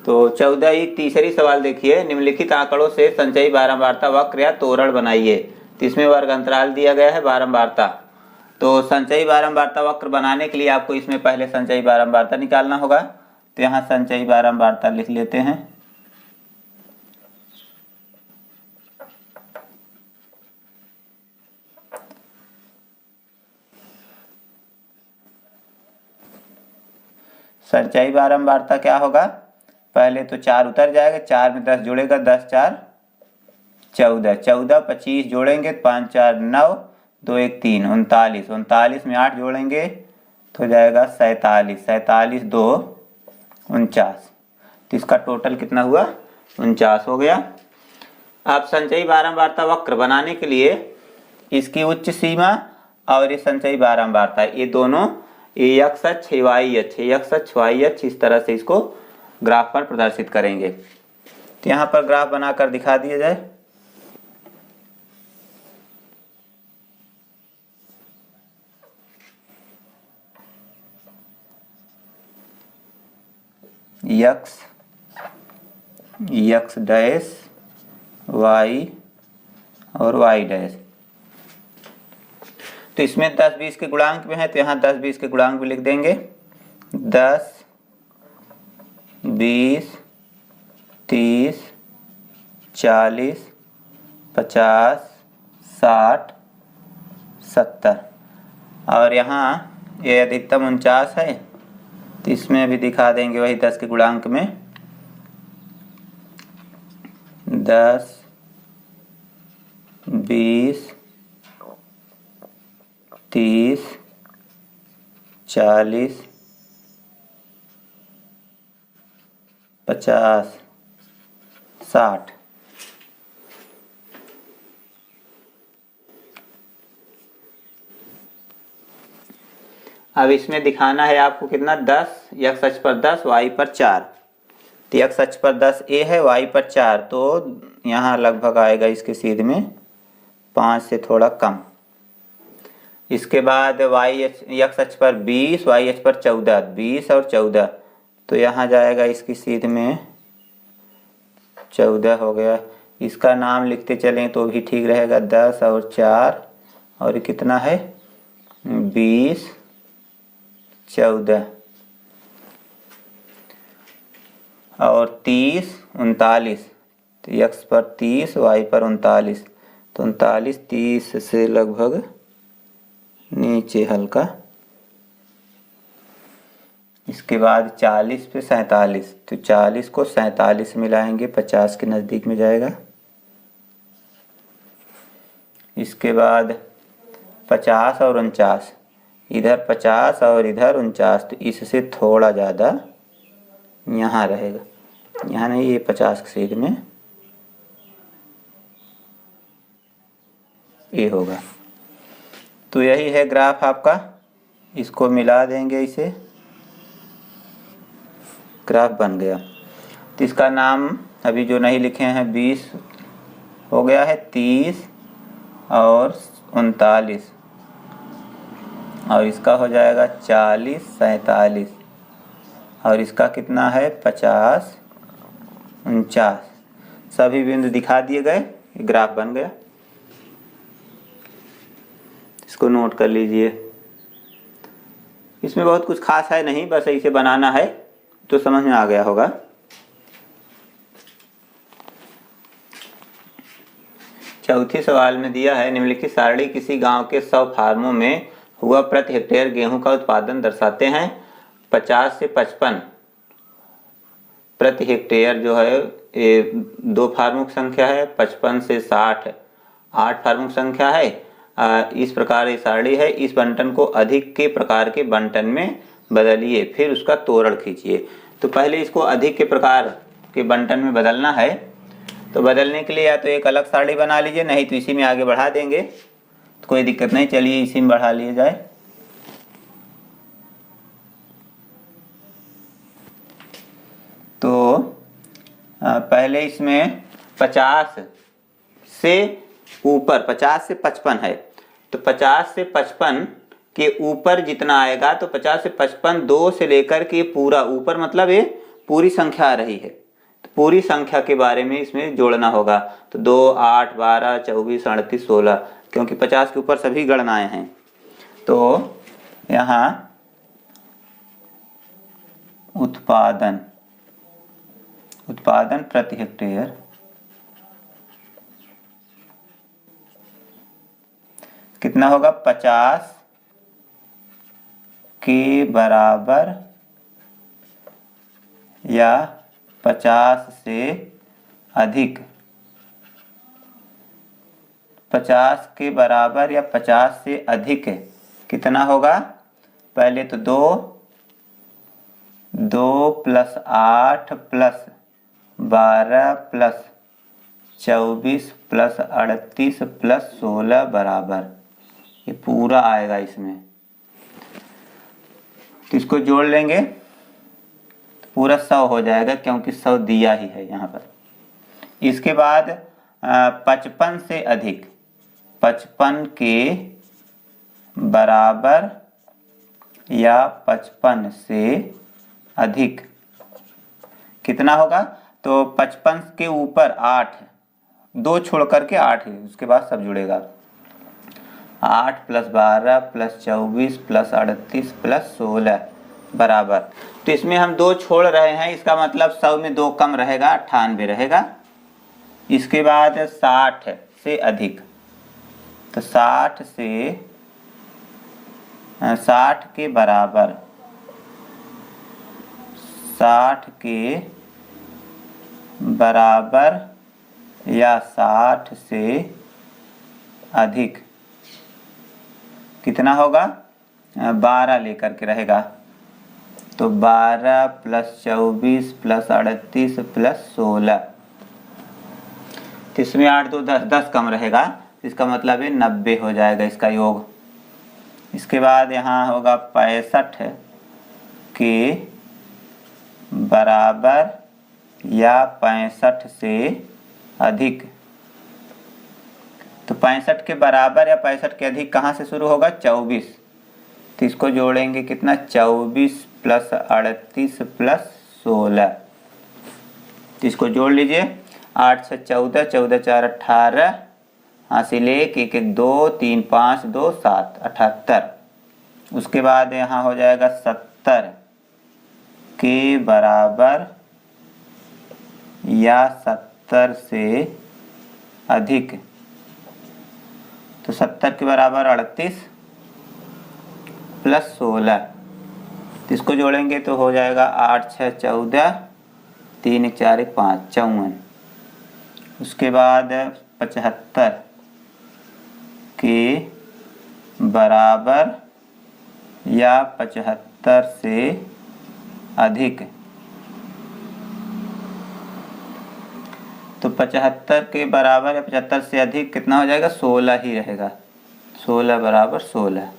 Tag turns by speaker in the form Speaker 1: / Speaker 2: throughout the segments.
Speaker 1: तो 14 तीसरी सवाल देखिए, निम्नलिखित आंकड़ों से संचयी बारंबारता वक्र या तोरण बनाइए। तो इसमें वर्ग अंतराल दिया गया है बारंबारता। तो संचयी बारंबारता वक्र बनाने के लिए आपको इसमें पहले संचयी बारंबारता निकालना होगा। तो यहाँ संचयी बारंबारता लिख लेते हैं। संचयी बारंबारता क्या होगा, पहले तो 4 उतर जाएगा, 4 में 10 जुड़ेगा, 10 4 14, 14 25 जोड़ेंगे 5 4 9, 2 1 3 39, 39 में 8 जोड़ेंगे तो हो जाएगा 47, 47 2 49। तो इसका टोटल कितना हुआ, 49 हो गया। अब संचयी बारंबारता वक्र बनाने के लिए इसकी उच्च सीमा और ये संचयी बारंबारता, ये दोनों ये एक्स अक्ष वाई अक्ष, एक्स अक्ष वाई अक्ष, इस तरह से इसको ग्राफ पर प्रदर्शित करेंगे। तो यहाँ पर ग्राफ बनाकर दिखा दिया जाए। एक्स एक्स डैश वाई और वाई डैश। तो इसमें 10 20 के गुणांक में है, तो यहाँ 10 20 के गुणांक भी लिख देंगे। 10 20 30 40 50 60 70 और यहाँ ये अधिकतम 49 है, तो इसमें भी दिखा देंगे वही 10 के गुणांक में। 10 20 30 40 50 60। अब इसमें दिखाना है आपको कितना, 10, एक्स अक्ष पर 10 वाई पर 4। तो एक्स अक्ष पर 10 ए है, वाई पर 4, तो यहाँ लगभग आएगा इसके सीध में 5 से थोड़ा कम। इसके बाद वाई एक्स अक्ष पर 20, वाई अक्ष पर 14, 20 और 14, तो यहाँ जाएगा इसकी सीध में 14 हो गया। इसका नाम लिखते चलें तो भी ठीक रहेगा, 10 और 4 और कितना है 20 14 और 30 39। तो एक्स पर 30 वाई पर 39, तो 39 30 से लगभग नीचे हल्का। इसके बाद 40 पे 47, तो 40 को 47 मिलाएंगे 50 के नज़दीक में जाएगा। इसके बाद 50 और 49, इधर 50 और इधर 49, तो इससे थोड़ा ज़्यादा यहाँ रहेगा, यहाँ नहीं, ये 50 के सीध में ये होगा। तो यही है ग्राफ आपका, इसको मिला देंगे, इसे ग्राफ बन गया। तो इसका नाम अभी जो नहीं लिखे हैं 20 हो गया है, 30 और 39 और इसका हो जाएगा 40 47 और इसका कितना है 50 49। सभी बिंदु दिखा दिए गए, ग्राफ बन गया। इसको नोट कर लीजिए। इसमें बहुत कुछ खास है नहीं, बस ऐसे बनाना है तो समझ में आ गया होगा। चौथी सवाल में दिया है, निम्नलिखित सारणी किसी गांव के 100 फार्मों में हुआ प्रति हेक्टेयर गेहूं का उत्पादन दर्शाते हैं। 50 से 55 प्रति हेक्टेयर जो है ये 2 फार्मों की संख्या है, 55 से 60 8 फार्मों की संख्या है। इस प्रकार ये सारणी है। इस बंटन को अधिक के प्रकार के बंटन में बदलिए, फिर उसका तोरण खींचिए। तो पहले इसको अधिक के प्रकार के बंटन में बदलना है। तो बदलने के लिए या तो एक अलग सारणी बना लीजिए, नहीं तो इसी में आगे बढ़ा देंगे, तो कोई दिक्कत नहीं, चलिए इसी में बढ़ा लिया जाए। तो पहले इसमें 50 से ऊपर 50 से 55 है, तो 50 से 55 के ऊपर जितना आएगा, तो 50 से 55 2 से लेकर के पूरा ऊपर, मतलब ये पूरी संख्या आ रही है, तो पूरी संख्या के बारे में इसमें जोड़ना होगा। तो 2, 8, 12, 24, 38, 16, क्योंकि 50 के ऊपर सभी गणनाएं हैं। तो यहाँ उत्पादन प्रति हेक्टेयर कितना होगा? 50 के बराबर या 50 से अधिक। 50 के बराबर या 50 से अधिक कितना होगा? पहले तो 2 + 8 + 12 + 24 + 38 + 16 बराबर, ये पूरा आएगा इसमें। तो इसको जोड़ लेंगे तो पूरा 100 हो जाएगा, क्योंकि 100 दिया ही है यहाँ पर। इसके बाद 55 से अधिक, 55 के बराबर या 55 से अधिक कितना होगा? तो 55 के ऊपर 8, 2 छोड़ करके 8 है, उसके बाद सब जुड़ेगा। 8 + 12 + 24 + 38 + 16 बराबर। तो इसमें हम 2 छोड़ रहे हैं, इसका मतलब 100 में 2 कम रहेगा, 98 रहेगा। इसके बाद 60 से अधिक, तो 60 के बराबर, 60 के बराबर या 60 से अधिक कितना होगा? 12 लेकर के रहेगा। तो 12 + 24 + 38 + 16, तो इसमें 8 2 10, 10 कम रहेगा, इसका मतलब है 90 हो जाएगा इसका योग। इसके बाद यहाँ होगा 65 के बराबर या 65 से अधिक। तो 65 के बराबर या 65 के अधिक कहाँ से शुरू होगा? 24, तो इसको जोड़ेंगे कितना? 24 + 38 + 16, तो इसको जोड़ लीजिए। 8 से 14, 14 4 18, हासिल 1 1 1 2 3 5 2 7, 78। उसके बाद यहाँ हो जाएगा 70 के बराबर या 70 से अधिक। तो 70 के बराबर 38 + 16, तो इसको जोड़ेंगे तो हो जाएगा 8 6 14, 3 1 4 1 5, 54। उसके बाद 75 के बराबर या 75 से अधिक। तो 75 के बराबर या 75 से अधिक कितना हो जाएगा? 16 ही रहेगा। 16 बराबर 16।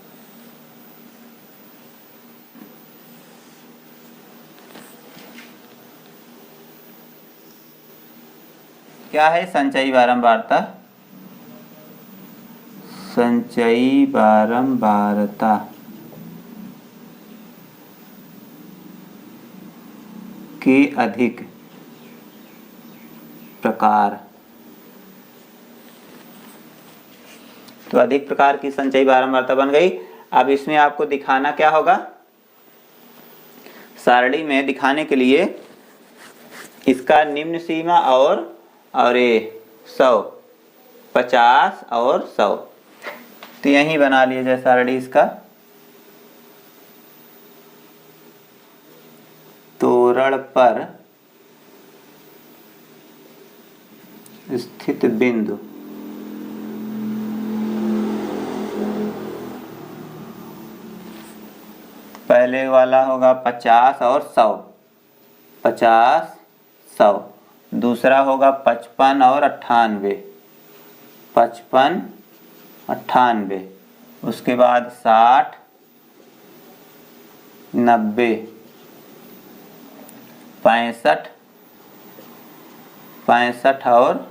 Speaker 1: क्या है संचयी बारंबारता? संचयी बारंबारता के अधिक प्रकार। तो अधिक प्रकार की संचयी बारंबारता बन गई। अब इसमें आपको दिखाना क्या होगा? सारणी में दिखाने के लिए इसका निम्न सीमा और ये 100, 50 और 100, तो यही बना लिया जाए सारणी इसका। तोरण पर स्थित बिंदु पहले वाला होगा 50 और 100, 50 100। दूसरा होगा 55 और 98, 55 98। उसके बाद 60 90, 65 65 और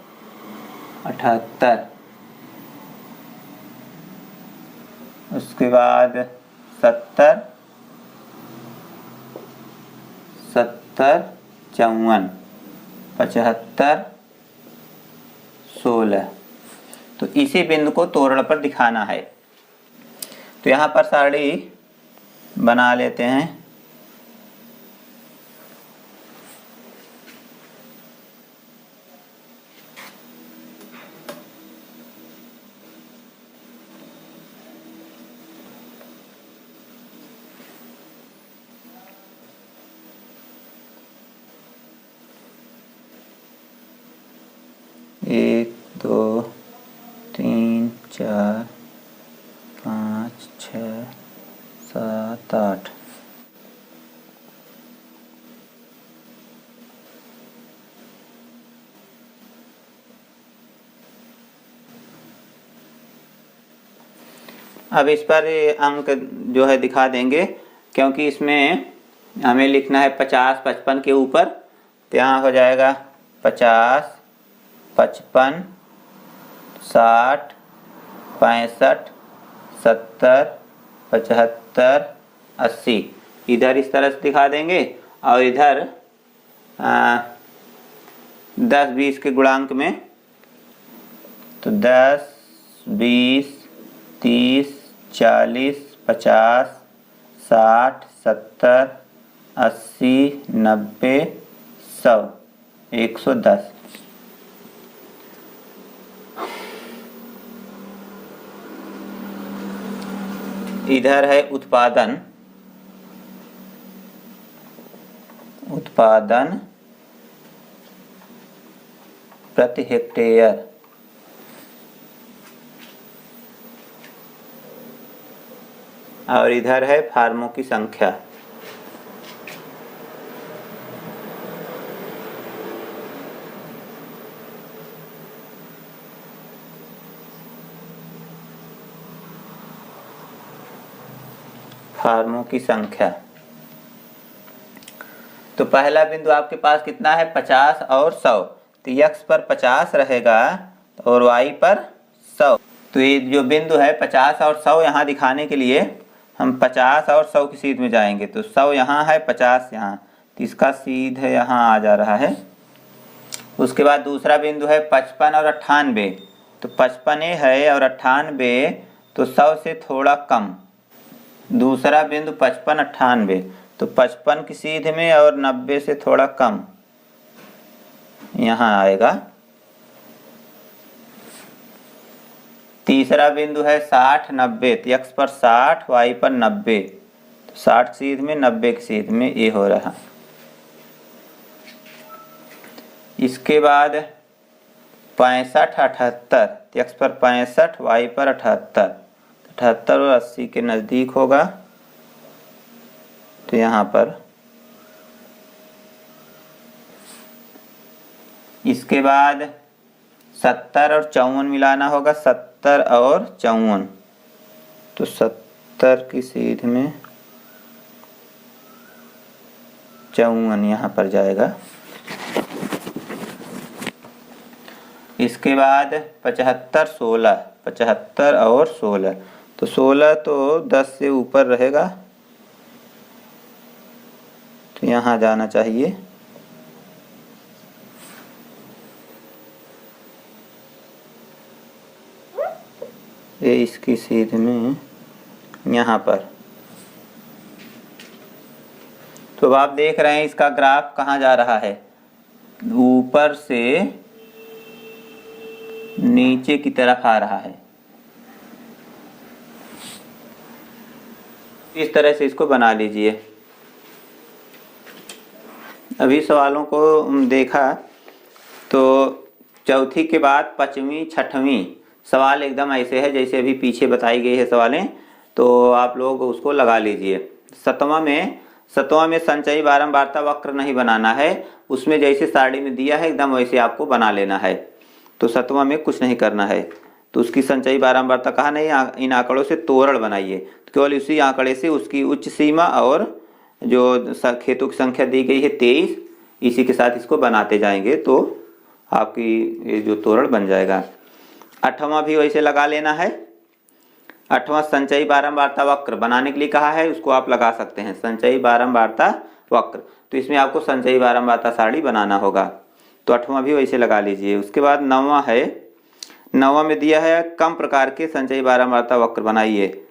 Speaker 1: 78। उसके बाद 70 70 54, 75, 16। तो इसी बिंदु को तोरण पर दिखाना है। तो यहाँ पर सारणी बना लेते हैं। एक, दो, तीन, चार, पाँच, छः, सात, आठ। अब इस पर अंक जो है दिखा देंगे, क्योंकि इसमें हमें लिखना है 50 55 के ऊपर। तो यहाँ हो जाएगा 50, 55, 60, 65, 70, 75, 80। इधर इस तरह से दिखा देंगे और इधर 10 20 के गुणांक में। तो 10, 20, 30, 40, 50, 60, 70, 80, 90, 100, 110। इधर है उत्पादन प्रति हेक्टेयर। और इधर है फार्मों की संख्या। तो पहला बिंदु आपके पास कितना है? 50 और 100। तो x पर 50 रहेगा और y पर 100। तो ये जो बिंदु है 50 और 100 यहाँ दिखाने के लिए हम 50 और 100 की सीध में जाएंगे। तो 100 यहाँ है, 50 यहाँ, तो इसका सीध यहाँ आ जा रहा है। उसके बाद दूसरा बिंदु है 55 और 98। तो 55 है और 98 तो 100 से थोड़ा कम। दूसरा बिंदु 55 98, तो 55 की सीध में और 90 से थोड़ा कम यहाँ आएगा। तीसरा बिंदु है 60 90। तो x पर 60, y पर 90। तो 60 सीध में, 90 की सीध में ये हो रहा। इसके बाद 65 78। तो x पर 65, y पर 78। 78 और 80 के नज़दीक होगा। तो यहाँ पर इसके बाद 70 और 54 मिलाना होगा। 70 और 54। तो 70 की सीध में 54 यहाँ पर जाएगा। इसके बाद 75 16। 75 और 16। तो 16 तो 10 से ऊपर रहेगा, तो यहाँ जाना चाहिए। ये इसकी सीध में यहाँ पर। तो आप देख रहे हैं इसका ग्राफ कहाँ जा रहा है, ऊपर से नीचे की तरफ आ रहा है। इस तरह से इसको बना लीजिए। अभी सवालों को देखा तो चौथी के बाद पांचवी छठवीं सवाल एकदम ऐसे है जैसे अभी पीछे बताई गई है सवालें। तो आप लोग उसको लगा लीजिए। सतवां में संचयी बारंबारता वक्र नहीं बनाना है, उसमें जैसे सारणी में दिया है एकदम वैसे आपको बना लेना है। तो सतवां में कुछ नहीं करना है। तो उसकी संचयी बारंबारता कहा नहीं, इन आंकड़ों से तोरण बनाइए। तो केवल उसी आंकड़े से उसकी उच्च सीमा और जो खेतों की संख्या दी गई है 23, इसी के साथ इसको बनाते जाएंगे तो आपकी ये जो तोरण बन जाएगा। 8वां भी वैसे लगा लेना है। 8वां संचयी बारंबारता वक्र बनाने के लिए कहा है, उसको आप लगा सकते हैं, संचयी बारंबारता वक्र। तो इसमें आपको संचयी बारंबारता सारणी बनाना होगा, तो 8वां भी वैसे लगा लीजिए। उसके बाद 9वां है, 9वां में दिया है कम प्रकार के संचयी बारंबारता वक्र बनाइए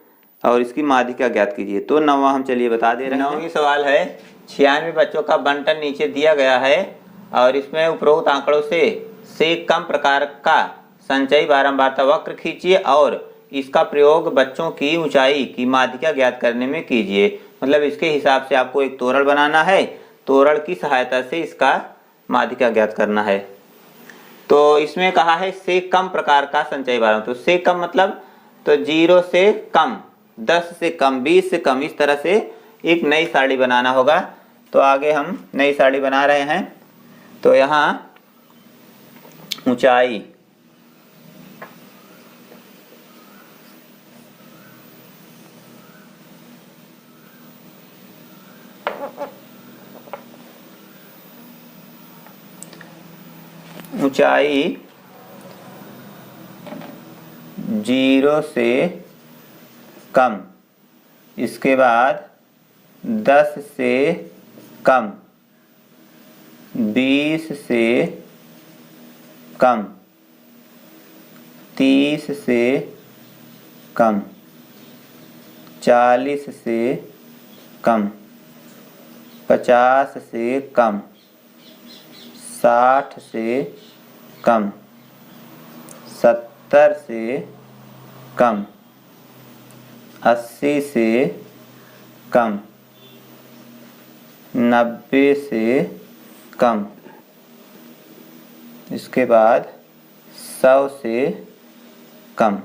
Speaker 1: और इसकी माध्यिका ज्ञात कीजिए। तो 9वां हम चलिए बता दे रहे हैं। 9वीं सवाल है, 96 बच्चों का बंटन नीचे दिया गया है और इसमें उपरोक्त आंकड़ों से कम प्रकार का संचयी बारंबारता वक्र खींचिए और इसका प्रयोग बच्चों की ऊंचाई की माध्यिका ज्ञात करने में कीजिए। मतलब इसके हिसाब से आपको एक तोरण बनाना है, तोरण की सहायता से इसका माध्यिका ज्ञात करना है। तो इसमें कहा है से कम प्रकार का संचयी बारंबारता, तो से कम मतलब तो 0 से कम, 10 से कम, 20 से कम, इस तरह से एक नई सारणी बनाना होगा। तो आगे हम नई सारणी बना रहे हैं। तो यहाँ ऊंचाई ऊंचाई 0 से कम, इसके बाद 10 से कम, 20 से कम, 30 से कम, 40 से कम, 50 से कम, 60 से कम, 70 से कम, 80 से कम, 90 से कम, इसके बाद 100 से कम।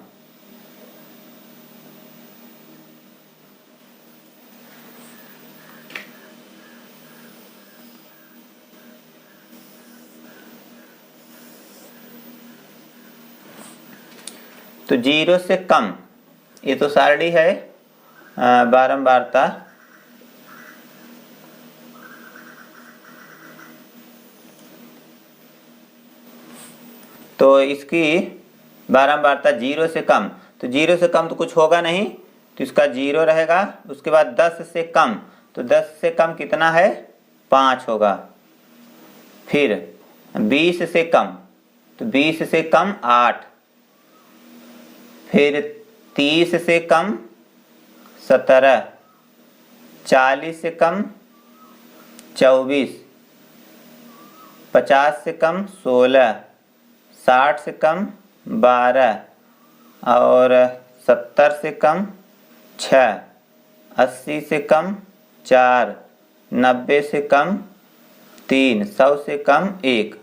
Speaker 1: तो 0 से कम, ये तो सारणी है बारंबारता। तो इसकी बारंबारता 0 से कम, तो 0 से कम तो कुछ होगा नहीं, तो इसका 0 रहेगा। उसके बाद 10 से कम, तो 10 से कम कितना है, 5 होगा। फिर 20 से कम, तो 20 से कम 8, फिर 30 से कम 17, 40 से कम 24, 50 से कम 16, 60 से कम 12 और 70 से कम 6, 80 से कम 4, 90 से कम 3, 100 से कम 1।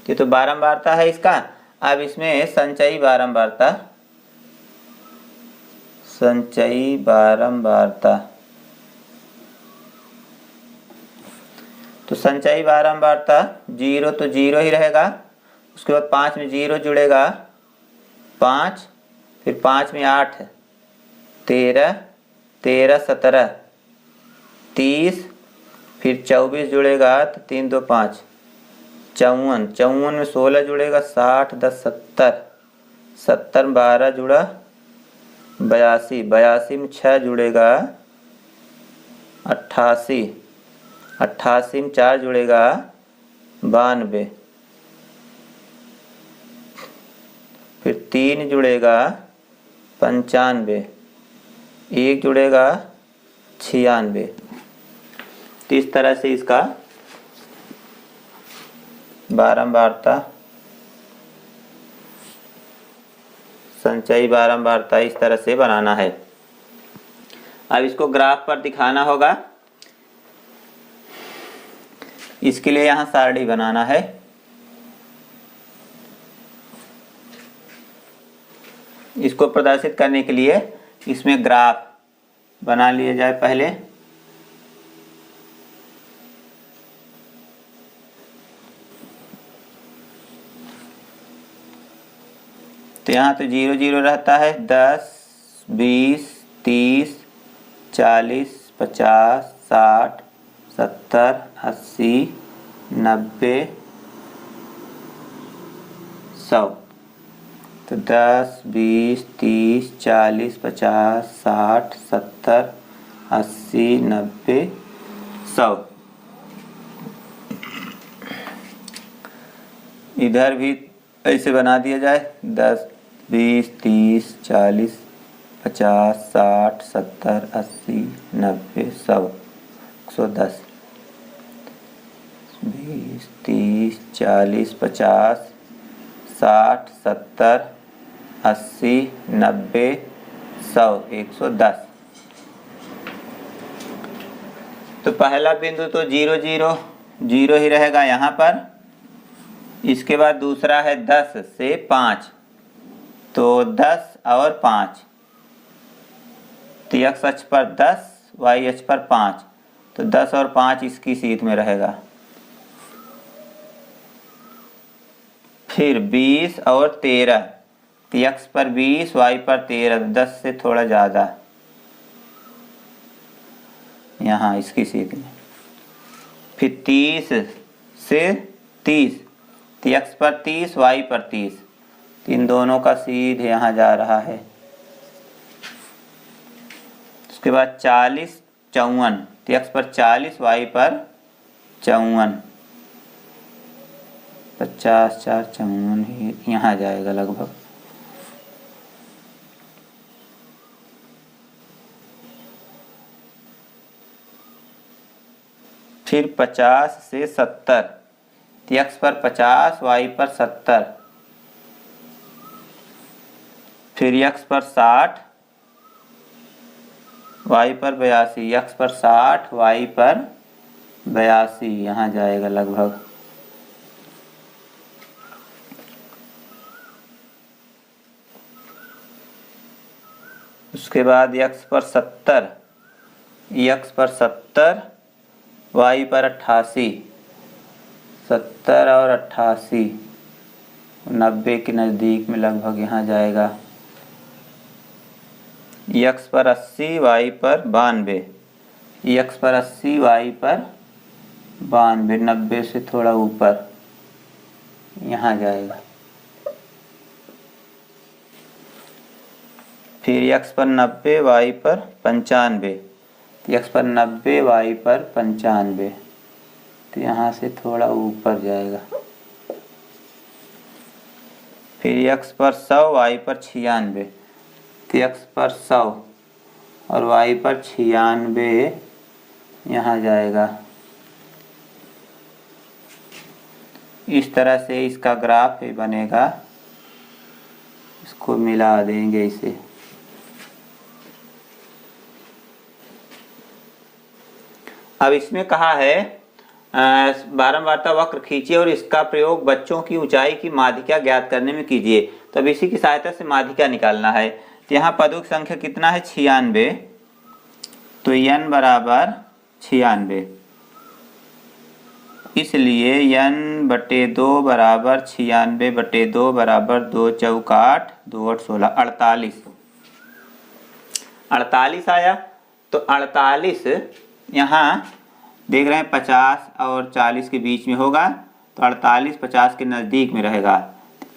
Speaker 1: ये तो बारंबारता है इसका। अब इसमें संचयी बारंबारता, संचयी बारंबारता, तो संचयी बारंबारता 0 तो 0 ही रहेगा। उसके बाद 5 में 0 जुड़ेगा 5, फिर 5 में 8, 13, 13, 17, 30, फिर 24 जुड़ेगा तो 3 2 5, 54, 54 में 16 जुड़ेगा 60, 10 70, 70 में 12 जुड़ा 82, 82 में 6 जुड़ेगा 88, 88 में 4 जुड़ेगा 92, फिर 3 जुड़ेगा 95, 1 जुड़ेगा 96। तो इस तरह से इसका बारंबारता, संचयी बारंबारता इस तरह से बनाना है। अब इसको ग्राफ पर दिखाना होगा, इसके लिए यहाँ सारणी बनाना है। इसको प्रदर्शित करने के लिए इसमें ग्राफ बना लिया जाए पहले। तो यहाँ तो 0 0 रहता है, 10, 20, 30, 40, 50, 60, 70, 80, 90, 100। तो 10, 20, 30, 40, 50, 60, 70, 80, 90, 100। इधर भी ऐसे बना दिया जाए 10, 20, 30, 40, 50, 60, 70, 80, 90, 100, 110, 20, 30, 40, 50, 60, 70, 80, 90, 100, 110। तो पहला बिंदु तो 0, 0, 0 ही रहेगा यहाँ पर। इसके बाद दूसरा है 10 से 5, तो 10 और 5, तो x अक्ष पर 10, y अक्ष पर 5, तो 10 और 5 इसकी सीध में रहेगा। फिर 20 और 13, तो x पर 20, y पर 13, 10 से थोड़ा ज़्यादा यहाँ इसकी सीध में। फिर 30 से 30, तो x पर 30, y पर 30, तो इन दोनों का सीध यहाँ जा रहा है। उसके बाद 40, 54, तो x पर 40, y पर 54, 50, 4, 54 यहाँ जाएगा लगभग। फिर 50 से 70, तो x पर 50, y पर 70, फिर x पर 60, y पर 82, x पर 60, y पर 82 यहाँ जाएगा लगभग। उसके बाद x पर 70, x पर 70, y पर 88, 70 और 88, 90 के नज़दीक में लगभग यहाँ जाएगा। x पर 80, y पर 92, x पर 80, y पर 92, 90 से थोड़ा ऊपर यहाँ जाएगा। फिर x पर 90, y पर 95, x पर 90, y पर 95, तो यहाँ से थोड़ा ऊपर जाएगा। फिर x पर 100, y पर 96, तो x पर 100 और y पर 96 यहाँ जाएगा। इस तरह से इसका ग्राफ बनेगा। इसको मिला देंगे इसे। अब इसमें कहा है बारंबारता वक्र खींचिए और इसका प्रयोग बच्चों की ऊंचाई की माध्यिका ज्ञात करने में कीजिए। तो अब इसी की सहायता से माध्यिका निकालना है। तो यहाँ पदों की संख्या कितना है 96, तो n बराबर 96, इसलिए n बटे 2 बराबर 96 बटे 2 बराबर 2 चौका 8, 2 8 16, 48, 48 आया। तो 48 यहाँ देख रहे हैं 50 और 40 के बीच में होगा, तो 48 50 के नज़दीक में रहेगा।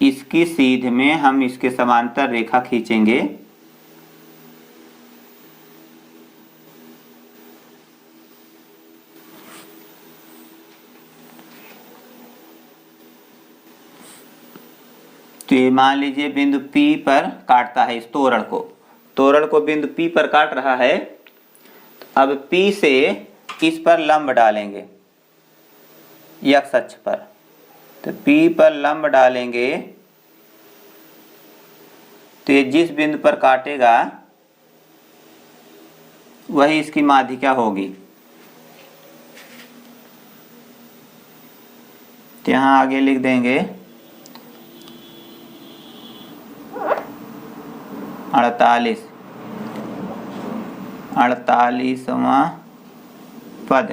Speaker 1: इसकी सीध में हम इसके समांतर रेखा खींचेंगे। तो ये मान लीजिए बिंदु P पर काटता है, इस तोरण को बिंदु P पर काट रहा है। अब P से इस पर लंब डालेंगे x अक्ष पर, तो P पर लंब डालेंगे तो ये जिस बिंदु पर काटेगा वही इसकी माध्यिका होगी। तो यहाँ आगे लिख देंगे 48वां पद।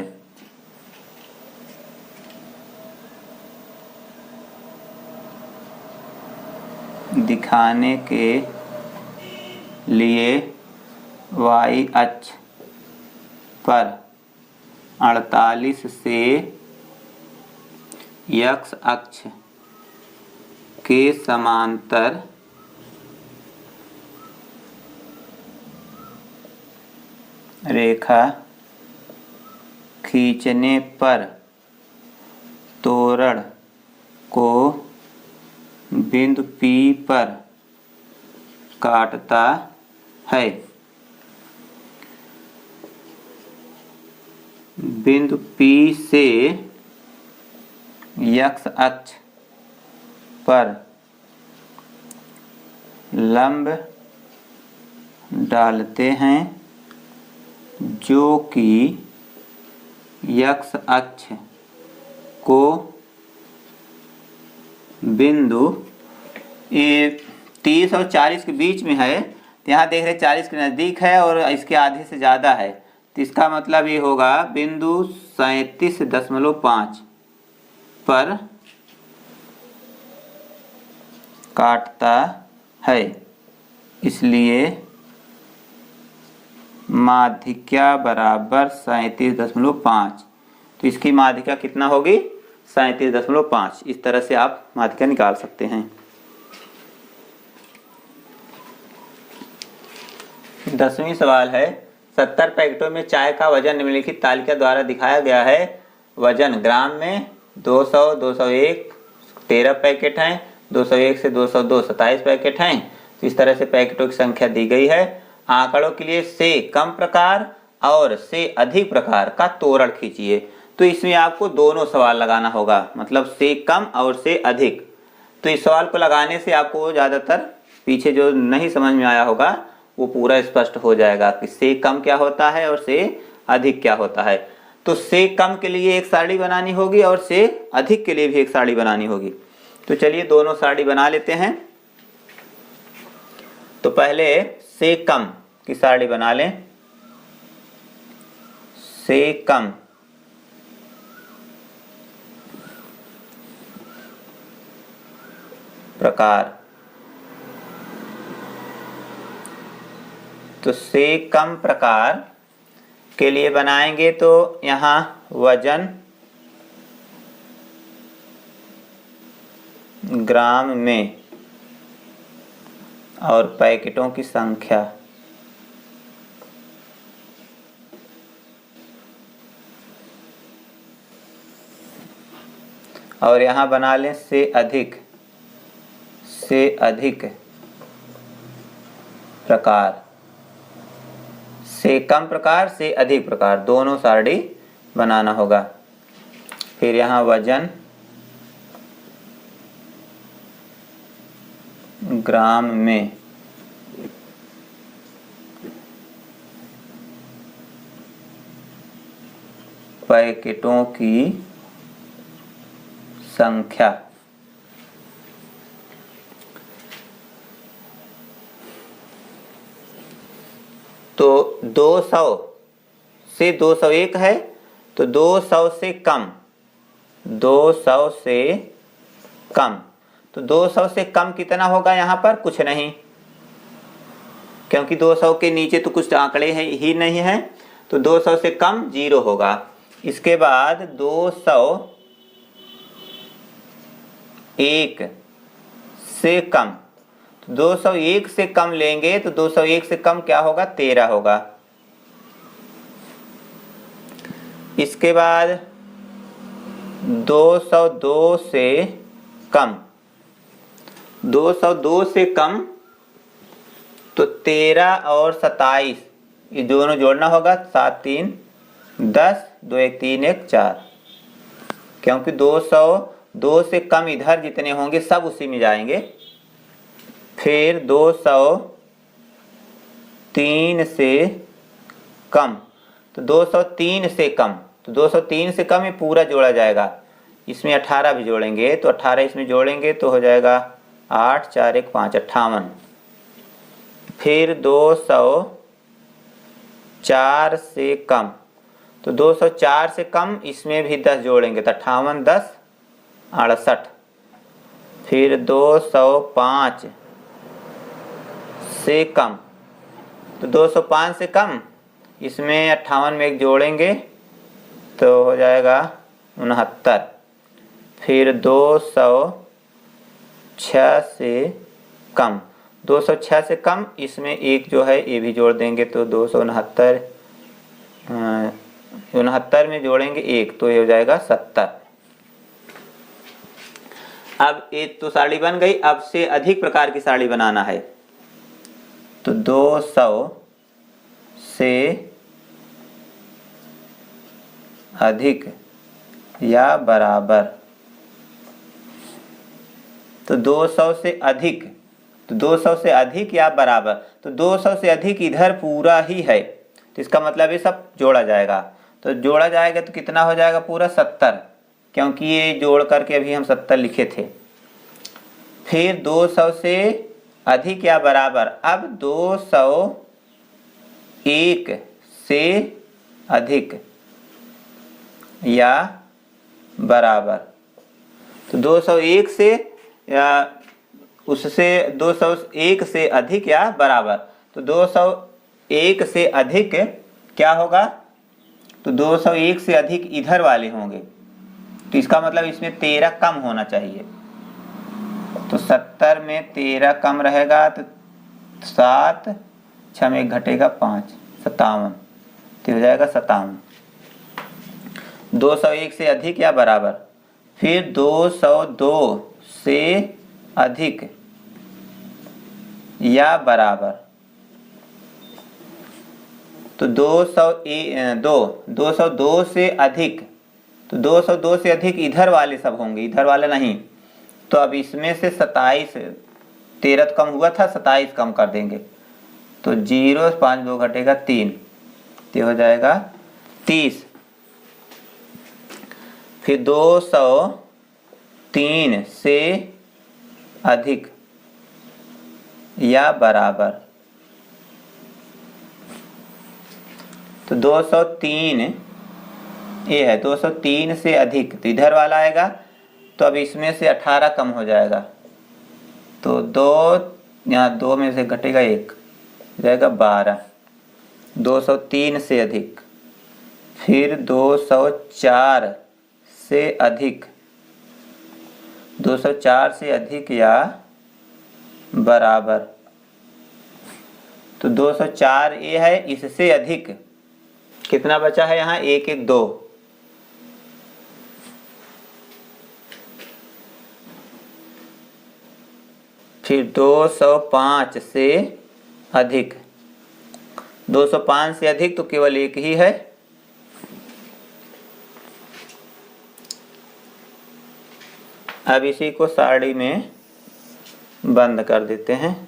Speaker 1: दिखाने के लिए y अक्ष पर 48 से x अक्ष के समांतर रेखा खींचने पर तोरण को बिंदु P पर काटता है। बिंदु P से x अक्ष पर लंब डालते हैं जो कि x अक्ष को बिंदु 30 और 40 के बीच में है। तो यहाँ देख रहे 40 के नज़दीक है और इसके आधे से ज़्यादा है, तो इसका मतलब ये होगा बिंदु 37.5 पर काटता है। इसलिए माध्यिका बराबर 37.5। तो इसकी माध्यिका कितना होगी? 37.5। इस तरह से आप माध्यिका निकाल सकते हैं। 10वीं सवाल है 70 पैकेटों में चाय का वजन निम्नलिखित तालिका द्वारा दिखाया गया है। वजन ग्राम में 200, 201 13 पैकेट हैं, 201 से 202 27 पैकेट हैं। तो इस तरह से पैकेटों की संख्या दी गई है। आंकड़ों के लिए से कम प्रकार और से अधिक प्रकार का तोरण खींचिए। तो इसमें आपको दोनों सवाल लगाना होगा, मतलब से कम और से अधिक। तो इस सवाल को लगाने से आपको ज़्यादातर पीछे जो नहीं समझ में आया होगा वो पूरा स्पष्ट हो जाएगा कि से कम क्या होता है और से अधिक क्या होता है। तो से कम के लिए एक सारणी बनानी होगी और से अधिक के लिए भी एक सारणी बनानी होगी। तो चलिए दोनों सारणी बना लेते हैं। तो पहले से कम की सारणी बना लें। से कम प्रकार। तो से कम प्रकार के लिए बनाएंगे तो यहाँ वजन ग्राम में और पैकेटों की संख्या और यहाँ बना लें से अधिक प्रकार। से कम प्रकार से अधिक प्रकार दोनों सारणी बनाना होगा। फिर यहाँ वजन ग्राम में पैकेटों की संख्या। तो 200 से 201 है, तो 200 से कम, 200 से कम। तो 200 से कम कितना होगा? यहाँ पर कुछ नहीं, क्योंकि 200 के नीचे तो कुछ आंकड़े हैं ही नहीं है। तो 200 से कम 0 होगा। इसके बाद 201 से कम, 201 से कम लेंगे तो 201 से कम क्या होगा? 13 होगा। इसके बाद 202 से कम, 202 से कम तो 13 और 27 ये दोनों जोड़ना होगा। 7 3 10, 2 1 3 1 4। क्योंकि 202 से कम इधर जितने होंगे सब उसी में जाएंगे। फिर 203 से कम, तो 203 से कम, तो 203 से कम ये पूरा जोड़ा जाएगा। इसमें 18 भी जोड़ेंगे तो 18 इसमें जोड़ेंगे तो हो जाएगा 8 4 1 5 58। फिर 204 से कम, तो 204 से कम इसमें भी 10 जोड़ेंगे तो 58 10 68। फिर 205 से कम, तो 205 से कम इसमें 58 में एक जोड़ेंगे तो हो जाएगा 69। फिर 206 से कम, 206 से कम इसमें एक जो है ये भी जोड़ देंगे तो 269 69 में जोड़ेंगे 1 तो ये हो जाएगा 70। अब एक तो सारणी बन गई, अब से अधिक प्रकार की सारणी बनाना है। तो 200 से अधिक या बराबर, तो 200 से अधिक, तो 200 से अधिक या बराबर, तो 200 से अधिक इधर पूरा ही है, तो इसका मतलब ये सब जोड़ा जाएगा। तो जोड़ा जाएगा तो कितना हो जाएगा पूरा 70, क्योंकि ये जोड़ करके अभी हम 70 लिखे थे। फिर 200 से अधिक या बराबर, अब 201 से अधिक या बराबर, तो 201 से या उससे 201 से अधिक या बराबर, तो 201 से अधिक क्या होगा, तो 201 से अधिक इधर वाले होंगे, तो इसका मतलब इसमें 13 कम होना चाहिए। तो 70 में 13 कम रहेगा, तो 7 6 में 1 घटेगा 5, 57, तो हो जाएगा 57। 201 से अधिक या बराबर, फिर 202 से अधिक या बराबर, तो 202 से अधिक, तो 202 से अधिक इधर वाले सब होंगे, इधर वाले नहीं। तो अब इसमें से 27, 13 कम हुआ था, 27 कम कर देंगे, तो 0 5 2 घटेगा 3, तो हो जाएगा 30। फिर 203 से अधिक या बराबर, तो 203 ये है, 203 से अधिक, तो इधर वाला आएगा, तो अब इसमें से 18 कम हो जाएगा, तो 2 यहाँ 2 में से घटेगा 1, हो जाएगा 12। 203 से अधिक, फिर 204 से अधिक, 204 से अधिक या बराबर, तो 204 ये है, इससे अधिक कितना बचा है यहाँ, 1 1 2, फिर 205 से अधिक, 205 से अधिक तो केवल एक ही है, अब इसी को सारणी में बंद कर देते हैं।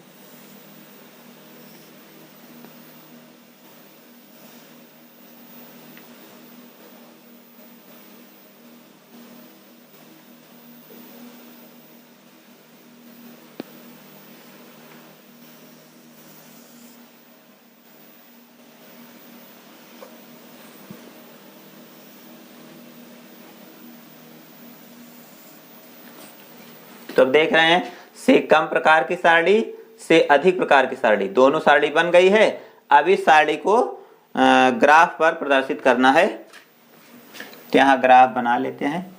Speaker 1: तो अब देख रहे हैं, से कम प्रकार की सारणी से अधिक प्रकार की सारणी, दोनों सारणी बन गई है। अब इस सारणी को ग्राफ पर प्रदर्शित करना है, तो यहाँ ग्राफ बना लेते हैं।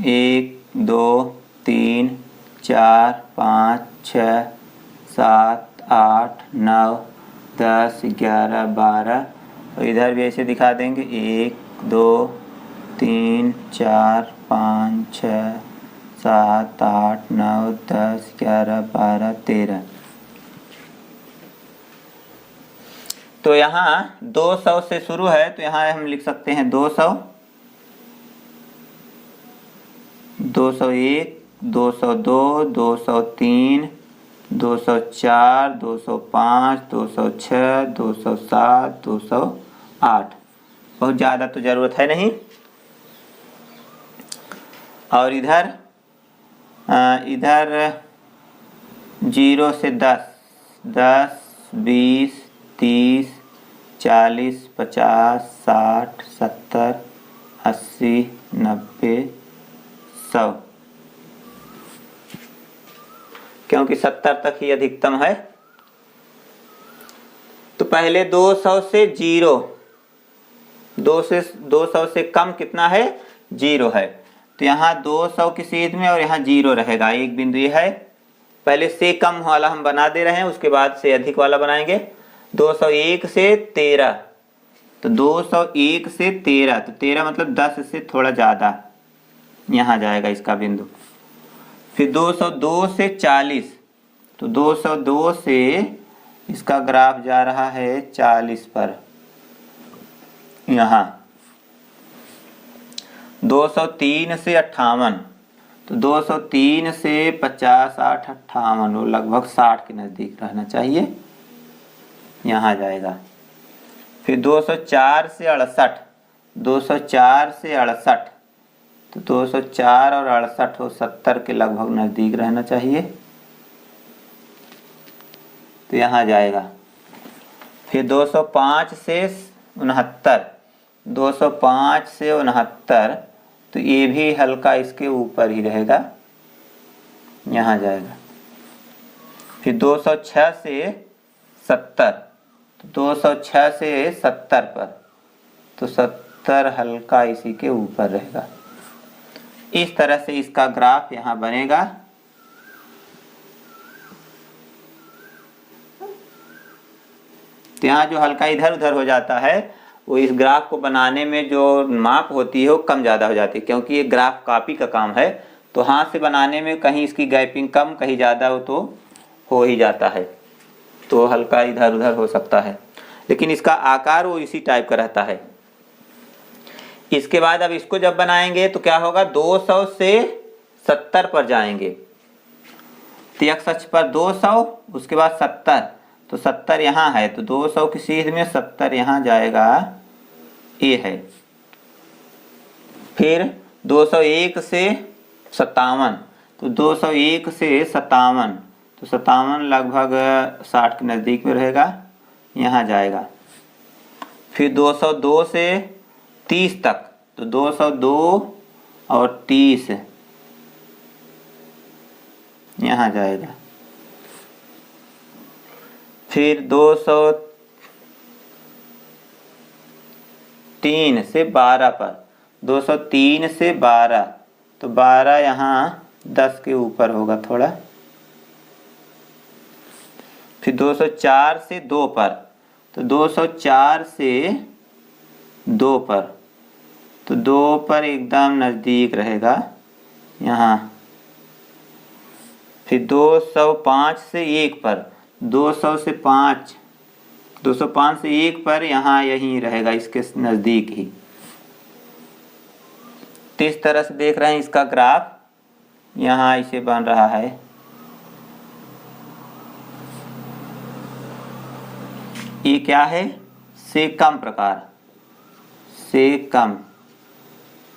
Speaker 1: एक 2 3 4 5 6 7 8 9 10 11 12, और इधर भी ऐसे दिखा देंगे 1 2 3 4 5 6 7 8 9 10 11 12 13। तो यहाँ 200 से शुरू है, तो यहाँ हम लिख सकते हैं 200, 201, 202, 203, 204, 205, 206, 207, 208, बहुत ज़्यादा तो ज़रूरत है नहीं। और इधर 0 से 10, 10, 20, 30, 40, 50, 60, 70, 80, 90, 100, क्योंकि 70 तक ही अधिकतम है। तो पहले 200 से 0, 200 से कम कितना है, 0 है। तो यहाँ 200 की सीध में और यहाँ 0 रहेगा, एक बिंदु ये है। पहले से कम वाला हम बना दे रहे हैं, उसके बाद से अधिक वाला बनाएंगे। 201 से 13, तो 201 से 13, तो 13 मतलब 10 से थोड़ा ज़्यादा, यहाँ जाएगा इसका बिंदु। फिर 202 से 40, तो 202 से इसका ग्राफ जा रहा है 40 पर। यहाँ 203 से 58, तो 203 से 50, 60, 58, वो लगभग 60 के नज़दीक रहना चाहिए, यहाँ जाएगा। फिर 204 से 68, 204 से 68, तो 204 और 68 हो 70 के लगभग नज़दीक रहना चाहिए, तो यहाँ जाएगा। फिर 205 से 69, 205 से 69, तो ये भी हल्का इसके ऊपर ही रहेगा, यहाँ जाएगा। फिर 206 से 70, तो 206 से 70 पर, तो 70 हल्का इसी के ऊपर रहेगा। इस तरह से इसका ग्राफ यहाँ बनेगा। तो यहाँ जो हल्का इधर उधर हो जाता है, वो इस ग्राफ को बनाने में जो माप होती है वो कम ज़्यादा हो जाती है, क्योंकि ये ग्राफ कॉपी का काम है। तो हाथ से बनाने में कहीं इसकी गैपिंग कम कहीं ज़्यादा हो ही जाता है, तो हल्का इधर उधर हो सकता है, लेकिन इसका आकार वो इसी टाइप का रहता है। इसके बाद अब इसको जब बनाएंगे तो क्या होगा, 200 से 70 पर जाएंगे, तो x अक्ष पर 200, उसके बाद 70, तो 70 यहाँ है, तो 200 की सीध में 70 यहाँ जाएगा, ये है। फिर 201 से 57, तो 201 से 57, तो 57 लगभग 60 के नज़दीक में रहेगा, यहाँ जाएगा। फिर 202 से 30 तक, तो 202 और 30 यहाँ जाएगा। फिर 203 से 12 पर, 203 से 12, तो 12 यहाँ 10 के ऊपर होगा थोड़ा। फिर 204 से 2 पर, तो 204 से 2 पर, तो 2 पर एकदम नज़दीक रहेगा, यहाँ। फिर 205 से 1 पर, 200 से 5, 205 से 1 पर यहाँ यहीं रहेगा, इसके नज़दीक ही। तो इस तरह से देख रहे हैं इसका ग्राफ यहाँ इसे बन रहा है। ये क्या है, से कम प्रकार, से कम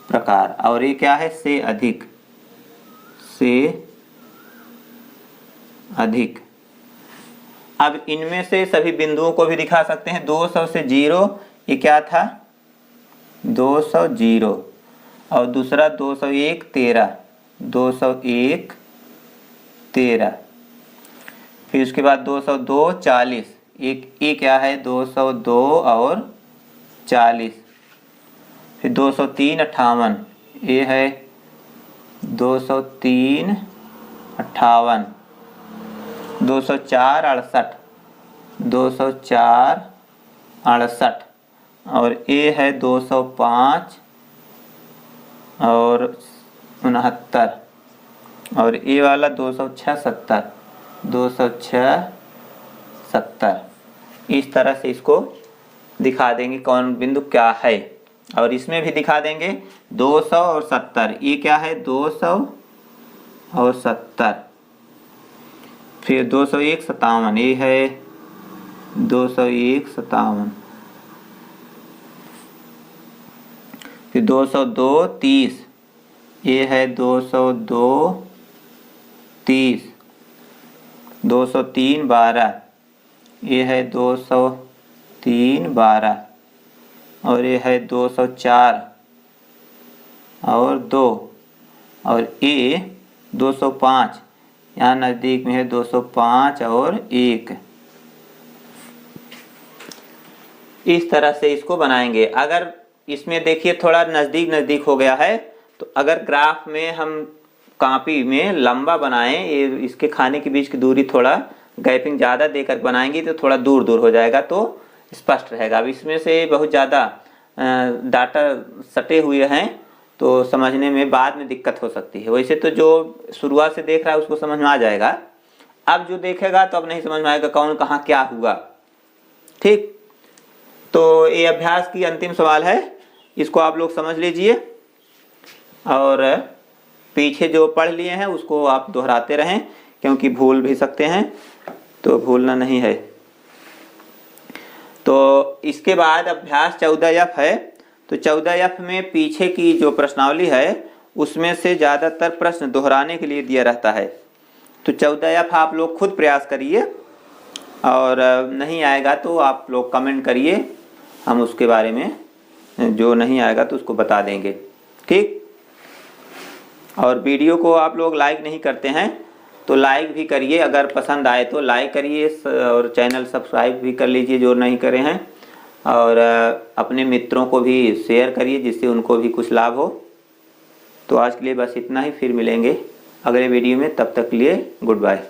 Speaker 1: प्रकार, और ये क्या है, से अधिक, से अधिक। अब इनमें से सभी बिंदुओं को भी दिखा सकते हैं। 200 से 0, ये क्या था, 200 0, और दूसरा 201 13, 201 13। फिर उसके बाद 202 40, एक ये क्या है, 202 और 40। फिर 203 58, ये है 203 58। 204 68, 204 68, और ये है 205 और 69, और ये वाला 206 70, 206 70। इस तरह से इसको दिखा देंगे कौन बिंदु क्या है, और इसमें भी दिखा देंगे 200 और 70। ये क्या है, 200 और 70। फिर 201 57, ये है 201 57। फिर 202 30, ये है 202 30। 203 12, ये है 203 12, और ये है 204 और 2, और ये 205, यहाँ नज़दीक में है 205 और 1। इस तरह से इसको बनाएंगे। अगर इसमें देखिए थोड़ा नज़दीक नज़दीक हो गया है, तो अगर ग्राफ में हम कॉपी में लंबा बनाएं, ये इसके खाने के बीच की दूरी थोड़ा गैपिंग ज़्यादा देकर बनाएंगे तो थोड़ा दूर दूर हो जाएगा, तो स्पष्ट रहेगा। अब इसमें से बहुत ज़्यादा डाटा सटे हुए हैं तो समझने में बाद में दिक्कत हो सकती है। वैसे तो जो शुरुआत से देख रहा है उसको समझ में आ जाएगा, अब जो देखेगा तो अब नहीं समझ में आएगा कौन कहाँ क्या हुआ। ठीक, तो ये अभ्यास की अंतिम सवाल है, इसको आप लोग समझ लीजिए और पीछे जो पढ़ लिए हैं उसको आप दोहराते रहें, क्योंकि भूल भी सकते हैं, तो भूलना नहीं है। तो इसके बाद अभ्यास 14F है। तो 14F में पीछे की जो प्रश्नावली है उसमें से ज़्यादातर प्रश्न दोहराने के लिए दिया रहता है। तो 14F आप लोग खुद प्रयास करिए और नहीं आएगा तो आप लोग कमेंट करिए, हम उसके बारे में जो नहीं आएगा तो उसको बता देंगे। ठीक, और वीडियो को आप लोग लाइक नहीं करते हैं तो लाइक भी करिए, अगर पसंद आए तो लाइक करिए और चैनल सब्सक्राइब भी कर लीजिए जो नहीं करे हैं, और अपने मित्रों को भी शेयर करिए जिससे उनको भी कुछ लाभ हो। तो आज के लिए बस इतना ही, फिर मिलेंगे अगले वीडियो में, तब तक के लिए गुड बाय।